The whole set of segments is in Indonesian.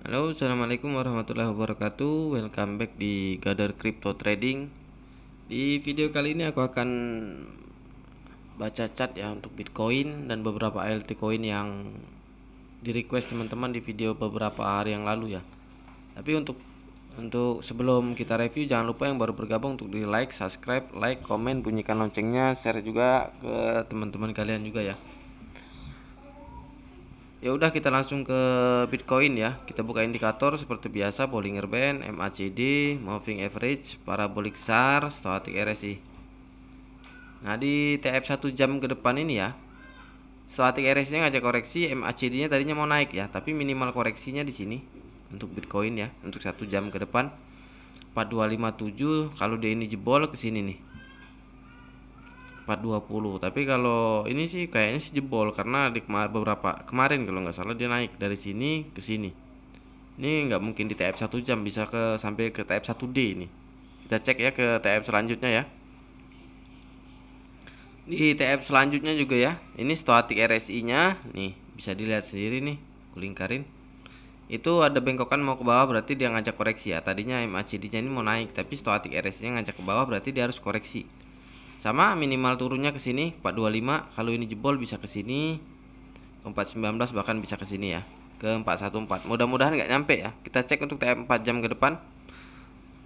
Halo, assalamualaikum warahmatullahi wabarakatuh. Welcome back di Gather Crypto Trading. Di video kali ini aku akan baca chart ya untuk Bitcoin dan beberapa altcoin yang di request teman-teman di video beberapa hari yang lalu ya. Tapi untuk sebelum kita review, jangan lupa yang baru bergabung untuk di like, subscribe, like, komen, bunyikan loncengnya, share juga ke teman-teman kalian juga ya. Ya udah, kita langsung ke Bitcoin ya. Kita buka indikator seperti biasa, Bollinger Band, MACD, Moving Average, Parabolic SAR, Stochastic RSI. Nah, di TF 1 jam ke depan ini ya, Stochastic RSI-nya ngajak koreksi, MACD-nya tadinya mau naik ya, tapi minimal koreksinya di sini untuk Bitcoin ya, untuk 1 jam ke depan 4257. Kalau dia ini jebol ke sini nih 420, tapi kalau ini sih kayaknya sih jebol karena di kemarin kalau nggak salah dia naik dari sini ke sini. Ini nggak mungkin di TF 1 jam bisa ke sampai ke TF 1D ini. Kita cek ya ke TF selanjutnya ya. Di TF selanjutnya juga ya, ini stochastic RSI nya nih bisa dilihat sendiri nih, kulingkarin itu ada bengkokan mau ke bawah, berarti dia ngajak koreksi ya. Tadinya MACD nya ini mau naik, tapi stochastic RSI nya ngajak ke bawah, berarti dia harus koreksi. Sama minimal turunnya ke sini 425. Kalau ini jebol bisa ke sini ke 419, bahkan bisa ke sini ya ke 414. Mudah-mudahan nggak nyampe ya. Kita cek untuk TM 4 jam ke depan.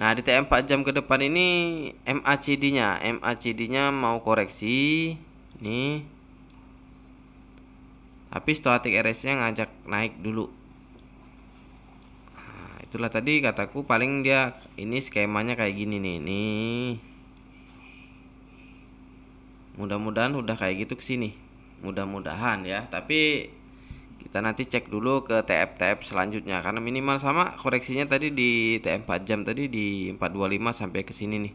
Nah, di TM 4 jam ke depan ini MACD-nya mau koreksi nih. Tapi stochastic RSI-nya ngajak naik dulu. Nah, itulah tadi kataku, paling dia ini skemanya kayak gini nih. Nih. Mudah-mudahan udah kayak gitu ke sini. Mudah-mudahan ya, tapi kita nanti cek dulu ke TF selanjutnya karena minimal sama koreksinya tadi di TF 4 jam tadi di 425 sampai ke sini nih.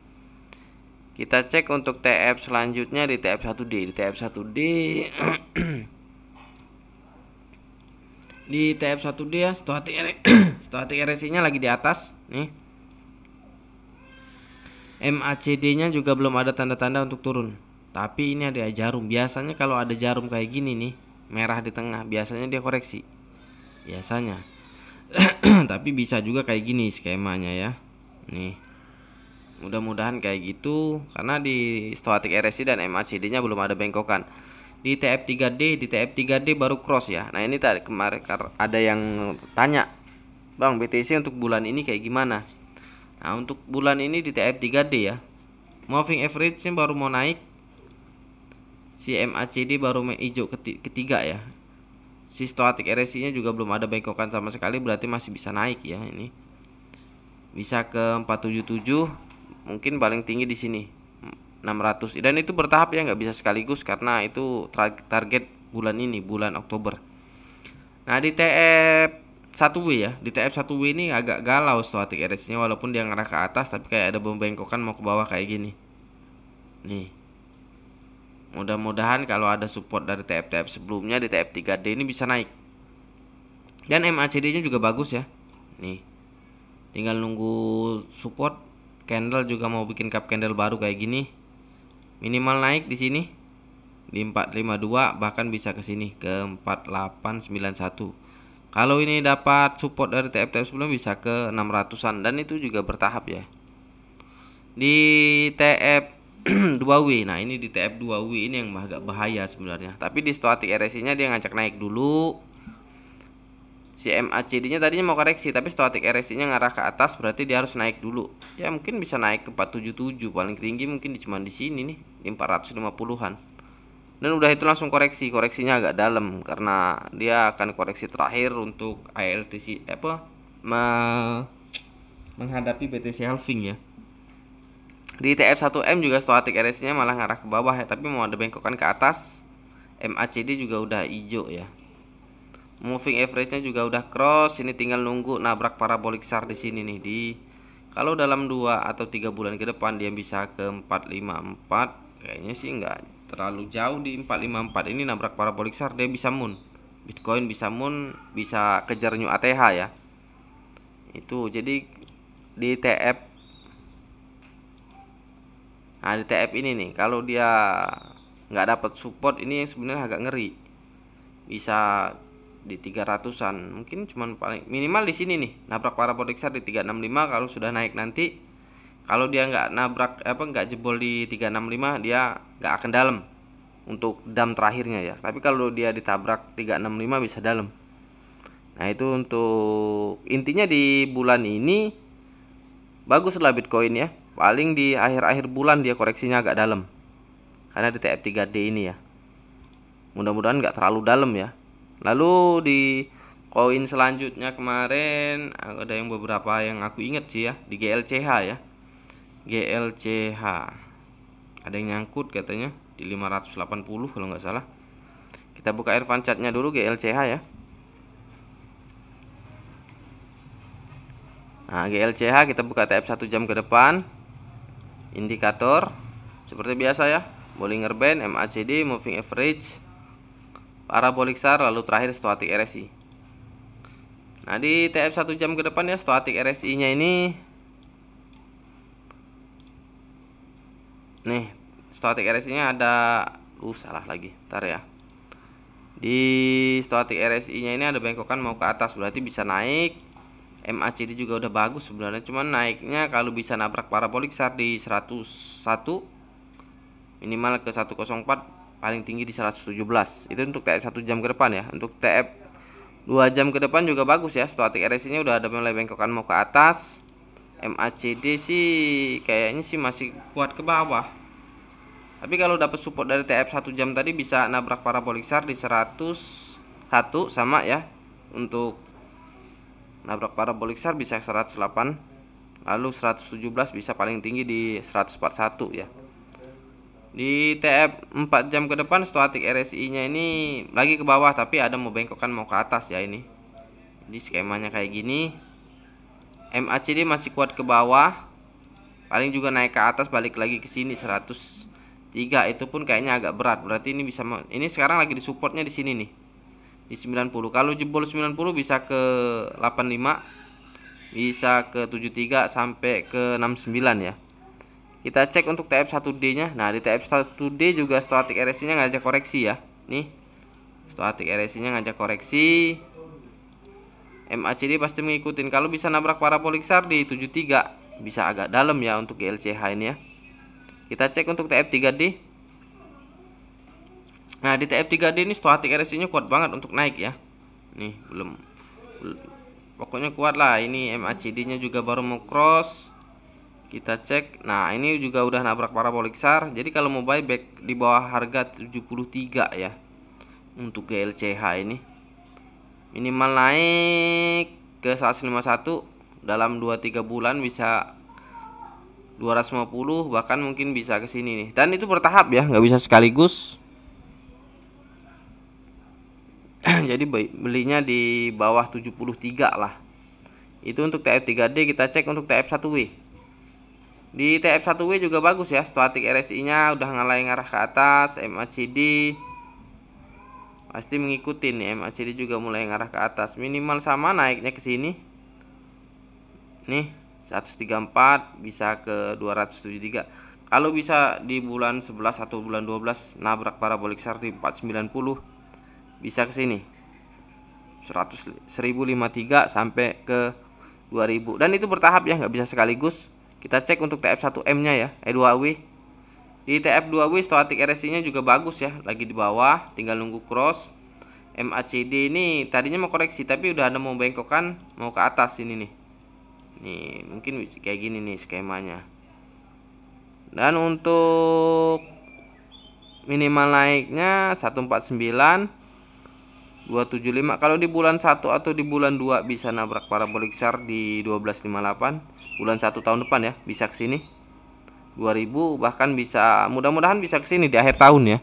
Kita cek untuk TF selanjutnya di TF 1D. Di TF 1D di TF 1D ya, stochastic RSI-nya lagi di atas nih. MACD-nya juga belum ada tanda-tanda untuk turun. Tapi ini ada jarum. Biasanya kalau ada jarum kayak gini nih, merah di tengah, biasanya dia koreksi. Biasanya. Tapi bisa juga kayak gini skemanya ya. Nih. Mudah-mudahan kayak gitu karena di stochastic RSI dan MACD-nya belum ada bengkokan. Di TF3D baru cross ya. Nah, ini tadi kemarin ada yang tanya, "Bang, BTC untuk bulan ini kayak gimana?" Nah, untuk bulan ini di TF3D ya, moving average-nya baru mau naik. Si MACD baru hijau ketiga ya. Si stochastic RSI-nya juga belum ada bengkokan sama sekali, berarti masih bisa naik ya ini. Bisa ke 477, mungkin paling tinggi di sini 600. Dan itu bertahap ya, nggak bisa sekaligus karena itu target bulan ini, bulan Oktober. Nah, di TF 1W ya, di TF 1W ini agak galau stochastic RSI-nya, walaupun dia ngarah ke atas tapi kayak ada bengkokan mau ke bawah kayak gini. Nih. Mudah-mudahan kalau ada support dari TF-TF sebelumnya di TF 3D ini bisa naik. Dan MACD-nya juga bagus ya. Nih. Tinggal nunggu support. Candle juga mau bikin cup candle baru kayak gini. Minimal naik di sini di 452, bahkan bisa ke sini ke 4891. Kalau ini dapat support dari TF-TF sebelumnya bisa ke 600-an, dan itu juga bertahap ya. Di TF 2W. Nah, ini di TF 2W ini yang agak bahaya sebenarnya. Tapi di stochastic RSI-nya dia ngajak naik dulu. Si MACD-nya tadinya mau koreksi, tapi stochastic RSI-nya ngarah ke atas, berarti dia harus naik dulu. Ya mungkin bisa naik ke 477, paling tinggi mungkin cuma di sini nih, di 450-an. Dan udah itu langsung koreksi. Koreksinya agak dalam karena dia akan koreksi terakhir untuk ILTC menghadapi BTC halving ya. Di TF1M juga stochastic RSI-nya malah ngarah ke bawah ya, tapi mau ada bengkokan ke atas. MACD juga udah hijau ya. Moving average-nya juga udah cross, ini tinggal nunggu nabrak parabolic SAR di sini nih. Kalau dalam 2 atau 3 bulan ke depan dia bisa ke 454. Kayaknya sih nggak terlalu jauh di 454 ini nabrak parabolic SAR, dia bisa moon. Bitcoin bisa moon, bisa kejar new ATH ya. Itu jadi di TF. Nah, di TF ini nih, kalau dia nggak dapat support ini sebenarnya agak ngeri. Bisa di 300-an, mungkin cuman paling minimal di sini nih, nabrak parabolik SAR di 365. Kalau sudah naik nanti, kalau dia nggak nabrak nggak jebol di 365, dia nggak akan dalam untuk dam terakhirnya ya. Tapi kalau dia ditabrak 365 bisa dalam. Nah itu untuk intinya di bulan ini bagus lah Bitcoin ya. Paling di akhir-akhir bulan dia koreksinya agak dalam, karena di TF3D ini ya. Mudah-mudahan nggak terlalu dalam ya. Lalu di koin selanjutnya kemarin ada yang beberapa yang aku inget sih ya, di GLCH ya. GLCH ada yang nyangkut katanya di 580 kalau nggak salah. Kita buka Irfan chartnya dulu GLCH ya. Nah GLCH kita buka TF 1 jam ke depan. Indikator seperti biasa ya, Bollinger Band, MACD, Moving Average, Parabolic SAR, lalu terakhir Stochastic RSI. Nah di TF 1 jam ke depan ya, Stochastic RSI nya ini nih, Stochastic RSI nya ada salah lagi, ntar ya. Di Stochastic RSI nya ini ada bengkokan mau ke atas, berarti bisa naik. MACD juga udah bagus sebenarnya, cuman naiknya kalau bisa nabrak parabolic SAR di 101, minimal ke 104, paling tinggi di 117. Itu untuk TF 1 jam ke depan ya. Untuk TF 2 jam ke depan juga bagus ya. Stochastic RSI nya udah ada mulai bengkokan mau ke atas. MACD sih kayaknya sih masih kuat ke bawah. Tapi kalau dapat support dari TF 1 jam tadi bisa nabrak parabolic SAR di 101 sama ya. Untuk nabrak parabolic SAR bisa 108, lalu 117 bisa paling tinggi di 141 ya. Di TF 4 jam ke depan Stochastic RSI nya ini lagi ke bawah, tapi ada mau bengkokan mau ke atas ya ini. Jadi skemanya kayak gini. MACD masih kuat ke bawah, paling juga naik ke atas balik lagi ke sini 103. Itu pun kayaknya agak berat, berarti ini bisa, ini sekarang lagi di supportnya di sini nih, di 90. Kalau jebol 90 bisa ke 85, bisa ke 73 sampai ke 69 ya. Kita cek untuk TF 1D nya. Nah di TF 1D juga Stochastic RSI nya ngajak koreksi ya. Nih Stochastic RSI nya ngajak koreksi. MACD pasti mengikutin. Kalau bisa nabrak parabolic SAR di 73, bisa agak dalam ya untuk GLCH ini ya. Kita cek untuk TF3D. Nah di TF3D ini Stochastic RSI nya kuat banget untuk naik ya. Nih belum pokoknya kuat lah. Ini MACD nya juga baru mau cross. Kita cek. Nah ini juga udah nabrak parabolic SAR. Jadi kalau mau buyback di bawah harga 73 ya untuk GLCH ini, minimal naik ke 151 dalam 2-3 bulan bisa 250, bahkan mungkin bisa ke sini nih. Dan itu bertahap ya, nggak bisa sekaligus. Jadi belinya di bawah 73 lah. Itu untuk TF3D. Kita cek untuk TF1W. Di TF1W juga bagus ya. Stochastic RSI nya udah ngarah ke atas. MACD pasti mengikuti nih. MACD juga mulai ngarah ke atas. Minimal sama naiknya ke sini. Nih 134 bisa ke 273. Kalau bisa di bulan 11 atau bulan 12 nabrak parabolic SAR di 490, bisa ke sini 1053 sampai ke 2000. Dan itu bertahap ya, nggak bisa sekaligus. Kita cek untuk TF1M nya ya, 2W. Di TF2W Stochastic RSI nya juga bagus ya, lagi di bawah, tinggal nunggu cross. MACD ini tadinya mau koreksi tapi udah ada mau bengkokan mau ke atas ini nih. Nih mungkin kayak gini nih skemanya. Dan untuk minimal naiknya 149, 275. Kalau di bulan 1 atau di bulan 2 bisa nabrak parabolic SAR di 1258. Bulan 1 tahun depan ya, bisa ke sini 2000, bahkan bisa, mudah-mudahan bisa ke sini di akhir tahun ya.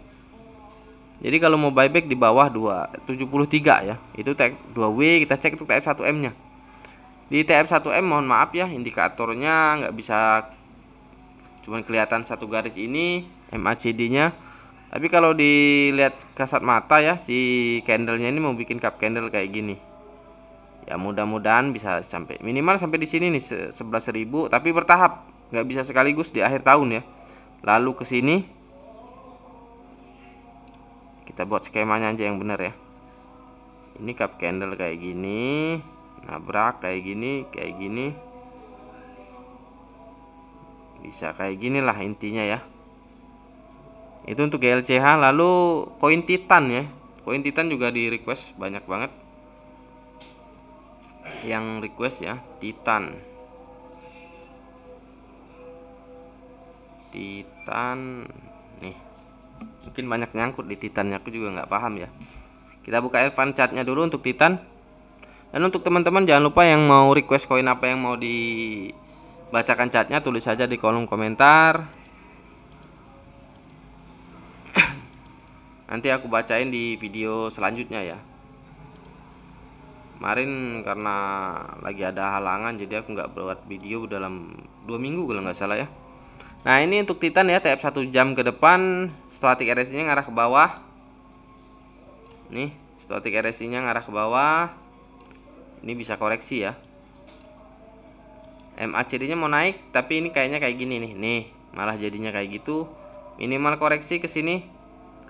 Jadi kalau mau buyback di bawah 273 ya. Itu TF2W. Kita cek untuk TF1M nya. Di TF1M mohon maaf ya, indikatornya nggak bisa, cuman kelihatan satu garis ini MACD nya. Tapi kalau dilihat kasat mata ya, si candlenya ini mau bikin cup candle kayak gini. Ya mudah-mudahan bisa sampai minimal sampai di sini nih 11.000, tapi bertahap, nggak bisa sekaligus di akhir tahun ya. Lalu ke sini kita buat skemanya aja yang benar ya. Ini cup candle kayak gini, nabrak kayak gini, bisa kayak gini lah intinya ya. Itu untuk GLCH. Lalu koin Titan ya, koin Titan juga di request banyak banget yang request ya. Titan nih, mungkin banyak nyangkut di Titannya, aku juga nggak paham ya. Kita buka advance chartnya dulu untuk Titan. Dan untuk teman-teman jangan lupa yang mau request koin apa yang mau dibacakan chartnya, tulis saja di kolom komentar. Nanti aku bacain di video selanjutnya ya. Kemarin karena lagi ada halangan jadi aku nggak buat video dalam 2 minggu kalau nggak salah ya. Nah ini untuk Titan ya, TF 1 jam ke depan, stochastic RSI nya ngarah ke bawah. Nih stochastic RSI nya ngarah ke bawah. Ini bisa koreksi ya. MACD nya mau naik tapi ini kayaknya kayak gini nih, malah jadinya kayak gitu. Minimal koreksi ke sini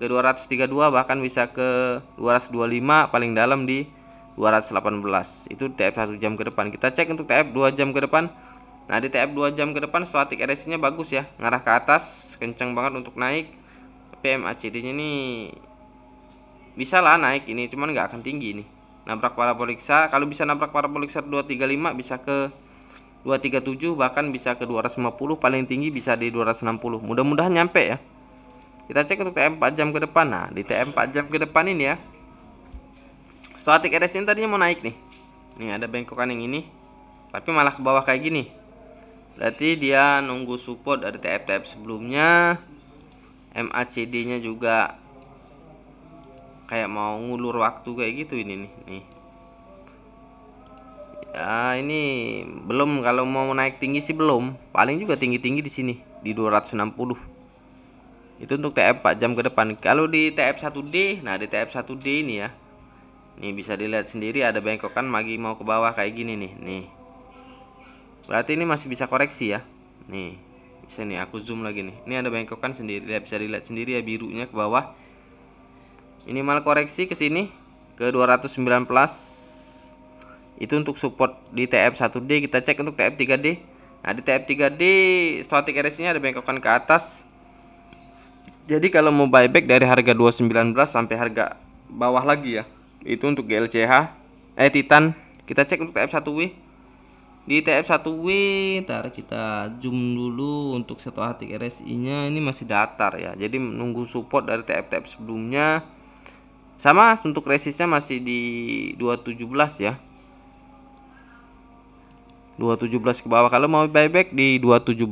ke 232, bahkan bisa ke 225, paling dalam di 218. Itu TF 1 jam ke depan. Kita cek untuk TF 2 jam ke depan. Nah di TF 2 jam ke depan stochastic RSI nya bagus ya, ngarah ke atas, kencang banget untuk naik. Tapi MACD nya ini bisa lah naik ini, cuman nggak akan tinggi nih. Nabrak parabolik SHA, kalau bisa nabrak parabolik SHA 235 bisa ke 237, bahkan bisa ke 250, paling tinggi bisa di 260. Mudah-mudahan nyampe ya. Kita cek untuk TM 4 jam ke depan. Nah di TM 4 jam ke depan ini ya, stochastic RSI tadinya mau naik nih. Nih ada bengkokan yang ini, tapi malah ke bawah kayak gini. Berarti dia nunggu support dari TF-TF sebelumnya. MACD nya juga kayak mau ngulur waktu kayak gitu ini nih. Ya ini belum, kalau mau naik tinggi sih belum. Paling juga tinggi-tinggi di sini di 260. Itu untuk TF 4 jam ke depan. Kalau di TF 1D, nah di TF 1D ini ya, nih bisa dilihat sendiri ada bengkokan lagi mau ke bawah kayak gini nih. Berarti ini masih bisa koreksi ya. Nih bisa nih aku zoom lagi nih. Ini ada bengkokan sendiri, bisa dilihat sendiri ya, birunya ke bawah. Minimal koreksi ke sini ke 219. Itu untuk support di TF 1D. Kita cek untuk TF 3D. Nah di TF 3D stochastic RSI nya ada bengkokan ke atas. Jadi kalau mau buyback dari harga 219 sampai harga bawah lagi ya, itu untuk GLCH Titan. Kita cek untuk TF 1W. Di TF 1W ntar kita zoom dulu. Untuk stochastic RSI nya ini masih datar ya, jadi menunggu support dari TF-TF sebelumnya. Sama untuk resistnya masih di 217 ya, 217 ke bawah. Kalau mau buyback di 217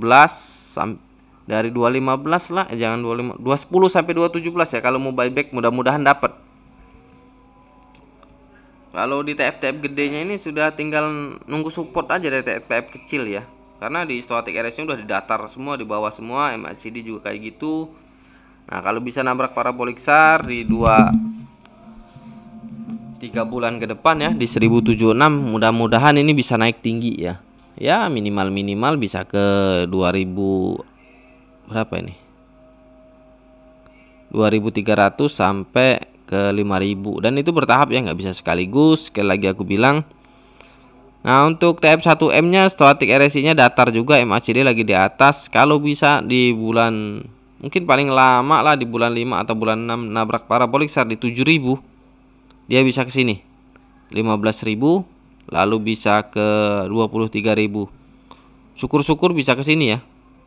dari 215 lah, jangan 25, 210 sampai 217 ya kalau mau buyback, mudah-mudahan dapat. Kalau di TF-TF gedenya ini sudah tinggal nunggu support aja dari TF-TF kecil ya. Karena di stochastic RSI udah di datar semua, di bawah semua, MACD juga kayak gitu. Nah, kalau bisa nabrak parabolik SHAR di 3 bulan ke depan ya di 1076, mudah-mudahan ini bisa naik tinggi ya. Ya, minimal bisa ke 2000 berapa ini? 2300 sampai ke 5000, dan itu bertahap ya, nggak bisa sekaligus. Sekali lagi aku bilang. Nah untuk TF 1M nya stochastic RSI nya datar juga, MACD lagi di atas. Kalau bisa di bulan, mungkin paling lama lah di bulan 5 atau bulan 6 nabrak parabolik SHAR di 7000, dia bisa ke sini 15.000, lalu bisa ke 23.000. Syukur-syukur bisa ke sini ya,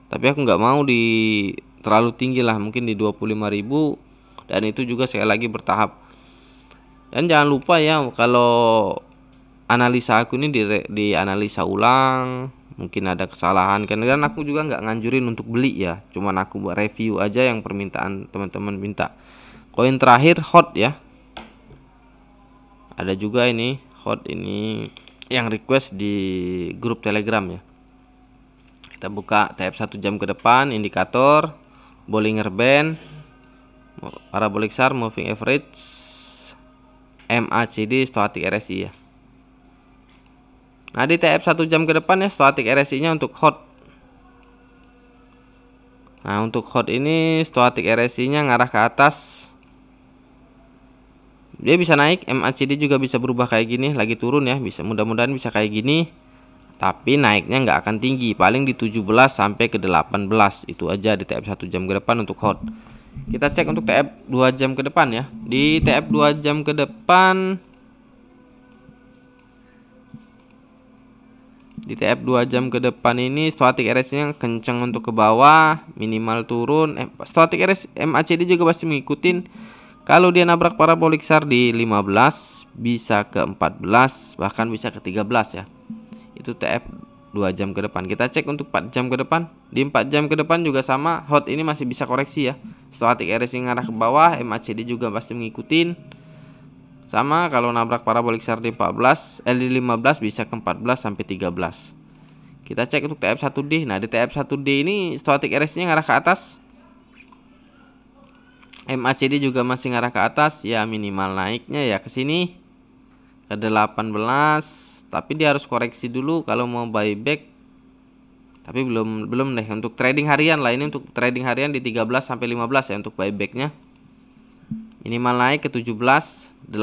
tapi aku nggak mau di terlalu tinggi lah, mungkin di 25.000. Dan itu juga sekali lagi bertahap. Dan jangan lupa ya, kalau analisa aku ini di analisa ulang, mungkin ada kesalahan kan, dan aku juga nggak nganjurin untuk beli ya, cuman aku buat review aja yang permintaan teman-teman minta. Koin terakhir HOT ya, ada juga ini HOT ini yang request di grup Telegram ya. Kita buka TF 1 jam ke depan, indikator Bollinger Band, parabolic SHAR, moving average, MACD, stochastic RSI ya. Nah di TF 1 jam ke depan ya, stochastic RSI nya untuk HOT. Nah untuk HOT ini stochastic RSI nya ngarah ke atas Dia bisa naik, MACD juga bisa berubah kayak gini, lagi turun ya, bisa mudah-mudahan bisa kayak gini. Tapi naiknya nggak akan tinggi, paling di 17 sampai ke 18 itu aja di TF 1 jam ke depan untuk hot. Kita cek untuk TF 2 jam ke depan ya. Di TF 2 jam ke depan, di TF 2 jam ke depan ini stochastic RS-nya kenceng untuk ke bawah, minimal turun. Stochastic RS MACD juga pasti mengikutin. Kalau dia nabrak parabolik SAR di 15, bisa ke 14, bahkan bisa ke 13 ya. Itu TF 2 jam ke depan. Kita cek untuk 4 jam ke depan. Di 4 jam ke depan juga sama, hot ini masih bisa koreksi ya. Stochastic RS yang ngarah ke bawah, MACD juga pasti mengikutin. Sama kalau nabrak parabolik SAR di 15 bisa ke 14 sampai 13. Kita cek untuk TF 1D. Nah, di TF 1D ini stochastic RS-nya ngarah ke atas. MACD juga masih ngarah ke atas ya, minimal naiknya ya ke sini ke 18, tapi dia harus koreksi dulu kalau mau buyback. Tapi belum deh untuk trading harian lah, ini untuk trading harian di 13 sampai 15 ya untuk buybacknya. Minimal naik ke 17, 18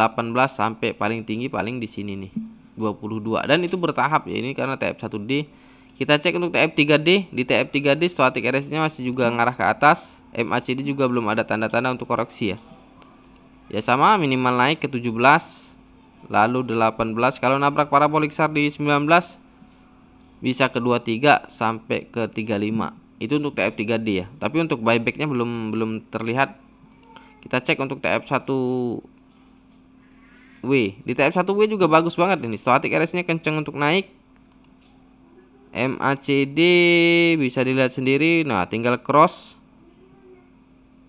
sampai paling tinggi paling di sini nih 22, dan itu bertahap ya, ini karena TF 1D. Kita cek untuk TF3D. Di TF3D stochastic RS-nya masih juga ngarah ke atas. MACD juga belum ada tanda-tanda untuk koreksi ya. Ya sama, minimal naik ke 17, lalu 18. Kalau nabrak parabolik SAR di 19 bisa ke 23 sampai ke 35. Itu untuk TF3D ya. Tapi untuk buybacknya belum terlihat. Kita cek untuk TF1W. Di TF1W juga bagus banget ini. Stochastic RS-nya kenceng untuk naik. MACD bisa dilihat sendiri. Nah, tinggal cross.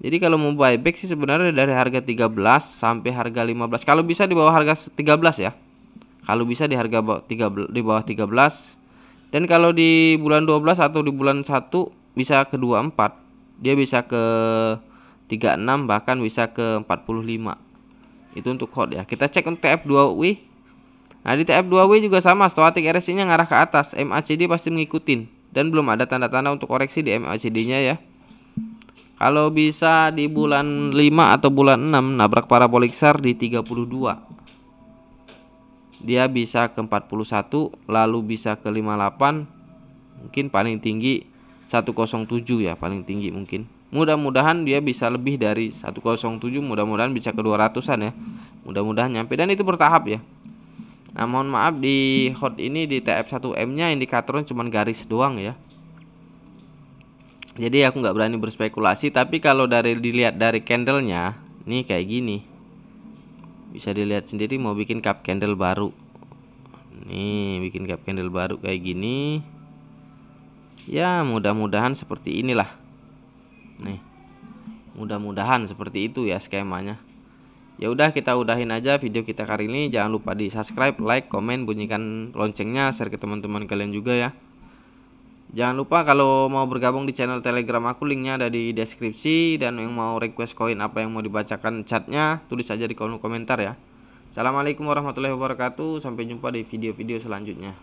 Jadi kalau mau buyback sih sebenarnya dari harga 13 sampai harga 15. Kalau bisa di bawah harga 13 ya. Kalau bisa di harga di bawah 13. Dan kalau di bulan 12 atau di bulan 1 bisa ke 24. Dia bisa ke 36, bahkan bisa ke 45. Itu untuk hot ya. Kita cek untuk TF2W. Nah, di TF2W juga sama, stochastic RS-nya ngarah ke atas, MACD pasti ngikutin, dan belum ada tanda-tanda untuk koreksi di MACD-nya ya. Kalau bisa di bulan 5 atau bulan 6 nabrak parabolik SAR di 32. Dia bisa ke 41, lalu bisa ke 58. Mungkin paling tinggi 107 ya, paling tinggi mungkin. Mudah-mudahan dia bisa lebih dari 107, mudah-mudahan bisa ke 200-an ya. Mudah-mudahan nyampe, dan itu bertahap ya. Nah, mohon maaf di hot ini di TF1M nya indikatornya cuma garis doang ya. Jadi aku nggak berani berspekulasi, tapi kalau dilihat dari candlenya nih kayak gini, bisa dilihat sendiri mau bikin cup candle baru. Nih bikin cup candle baru kayak gini. Ya mudah-mudahan seperti inilah. Nih mudah-mudahan seperti itu ya skemanya. Ya udah, kita udahin aja video kita kali ini. Jangan lupa di subscribe, like, komen, bunyikan loncengnya, share ke teman-teman kalian juga ya. Jangan lupa kalau mau bergabung di channel Telegram aku, linknya ada di deskripsi. Dan yang mau request koin apa yang mau dibacakan chatnya, tulis aja di kolom komentar ya. Assalamualaikum warahmatullahi wabarakatuh. Sampai jumpa di video-video selanjutnya.